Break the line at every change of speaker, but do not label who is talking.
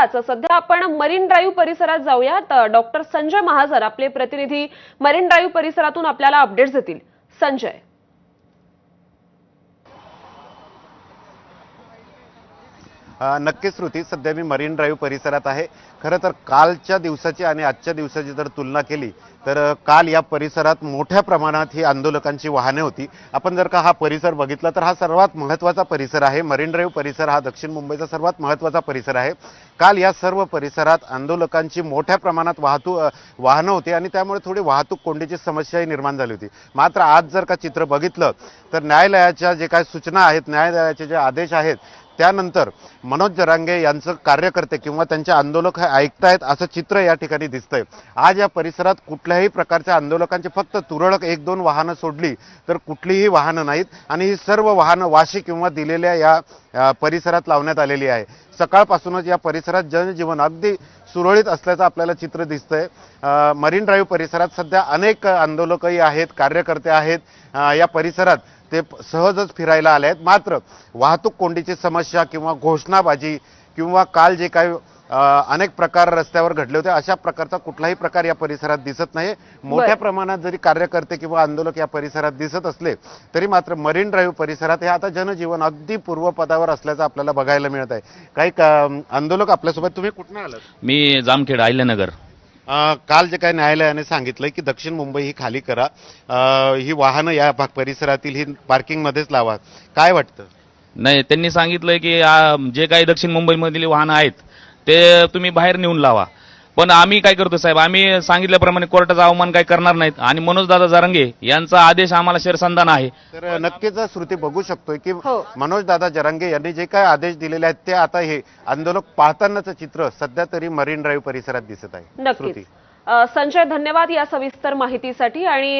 तेव्हाच सध्या आपण मरीन ड्राईव्ह परिसरात जाऊयात। डॉक्टर संजय महाजर आपले प्रतिनिधी मरीन ड्राईव्ह परिसरातून आपल्याला अपडेट्स देतील। संजय,
नक्कीच श्रुती, सध्या मी मरीन ड्राईव्ह परिसरात आहे। खरं तर कालच्या दिवसाची आणि आजच्या दिवसाची जर तुलना केली तर काल या परिसरात मोठ्या प्रमाणात ही आंदोलकांची वाहने होती। आपण जर का हा परिसर बघितला तर हा सर्वात महत्त्वाचा परिसर आहे। मरीन ड्राईव्ह परिसर हा दक्षिण मुंबईचा सर्वात महत्त्वाचा परिसर आहे। काल या सर्व परिसरात आंदोलकांची मोठ्या प्रमाणात वाहनं होती आणि त्यामुळे थोडी वाहतूक कोंडीची समस्याही निर्माण झाली होती। मात्र आज जर का चित्र बघितलं तर न्यायालयाच्या जे काही सूचना आहेत, न्यायालयाचे जे आदेश आहेत, त्यानंतर मनोज जरांगे यांचं कार्यकर्ते किंवा त्यांचे आंदोलक हे ऐकतायत असं चित्र या ठिकाणी दिसतंय। आज या परिसरात कुठल्याही प्रकारच्या आंदोलकांची फक्त तुरळक 1-2 वाहनं सोडली तर कुठलीही वाहनं नाहीत आणि ही सर्व वाहनं वाशी किंवा दिलेल्या या परिसरात लावण्यात आलेली आहे। सकाळपासूनच या परिसरात जनजीवन अगदी सुरळीत असल्याचं आपल्याला चित्र दिसतंय। मरीन ड्राईव्ह परिसरात सध्या अनेक आंदोलकही आहेत, कार्यकर्ते आहेत। या परिसरात ते सहजच फिरायला आले आहेत। मात्र वाहतूक कोंडीची समस्या किंवा घोषणाबाजी किंवा काल जे काही अनेक प्रकार रस्त्यावर घडले होते अशा प्रकारचा कुठलाही प्रकार या परिसरात दिसत नाही। मोठ्या प्रमाणात जरी कार्यकर्ते किंवा आंदोलक या परिसरात दिसत असले तरी मात्र मरीन ड्राईव्ह परिसरात हे आता जनजीवन अगदी पूर्वपदावर असल्याचं आपल्याला बघायला मिळत आहे। काही आंदोलक आपल्यासोबत, तुम्ही कुठून आलात?
मी जामखेड अहिल्यानगर।
काल जे काही न्यायालयाने सांगितलंय की दक्षिण मुंबई ही खाली करा, ही वाहनं या परिसरातील ही पार्किंग मध्येच लावा, काय वाटतं?
नाही, त्यांनी सांगितलंय की जे काही दक्षिण मुंबईमधील वाहनं आहेत ते तुम्ही बाहेर नेऊन लावा। पण आम्ही काय करतो साहेब, आम्ही सांगितल्याप्रमाणे कोर्टाचा अवमान काय करणार नाहीत आणि मनोजदादा जरांगे यांचा आदेश आम्हाला शिरसंधान आहे।
तर नक्कीच श्रुती बघू शकतोय की
हो,
मनोजदादा जरांगे यांनी जे काही आदेश दिलेले आहेत ते आता हे आंदोलक पाहतानाचं चित्र सध्या तरी मरीन ड्राईव्ह परिसरात दिसत आहे।
नक्कीच। संजय, धन्यवाद या सविस्तर माहितीसाठी। आणि